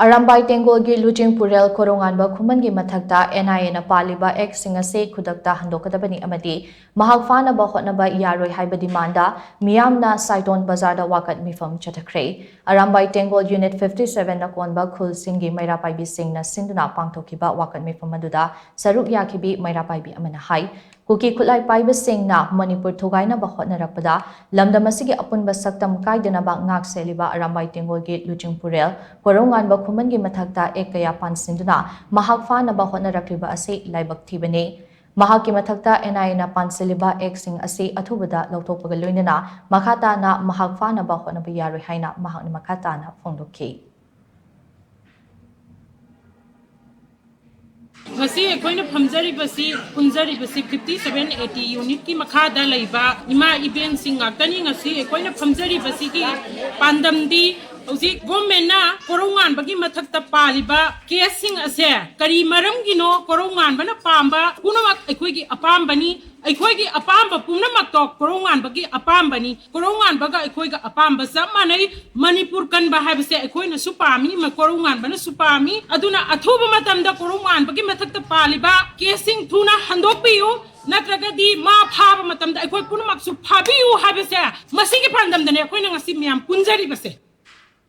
Arambai Tenggol gi luching purel Korounganba Khuman gi mathakta NIA na palliba sing ase khudakta handokkadabani amadi mahak phannaba hotnaba Yaroi haiba demanda meeyam na Saiton Bazar da wakat meepham chathakhre Arambai Tenggol Unit 57 na konba khul singi maira paibi sing na sinduna pangthokiba wakat meepham aduda saruk yakhibi maira paibi amana hai Kuki khulai paiba sing na Manipur thogaina ba hotnarapada lamdam asigi apunba saktam kaidana ba ngak seliba Arambai Tenggol gi luching purel Korounganba Khuman gi mathakta ekaya pansinduna mahak phannaba hotnarakliba ase laibak thibani mahak ki mathakta NIA na panseliba sing ase athubada lauthokpaga loinana makhata na mahak phannaba hotnaba Yaroi Haina mahak ni makhata na phongdokhi Ngasi akoina phamjaribasi punjaribasi 5780 unit ki makhada laiba ima event sing ngakani ngasi akoina phamjaribasi ki pandamdi hauji government na Korounganba gi mathakta paliba casing ase kari maram gino Korounganba na pamba punamak akoi gi apambani aikoi gi apamba punamak to Korounganba gi apambani Korounganba ga aikoi ga apamba samanai Manipur kan ba habse aikoi na supami ma Korounganba na supami aduna athuba matamda Korounganba gi mathakta paliba casing thuna handokpiyu natragadi ma phaba matamda aikoi punamak su phabiyu habse masigi pandamdane aikoi na ngasi miyam punjari base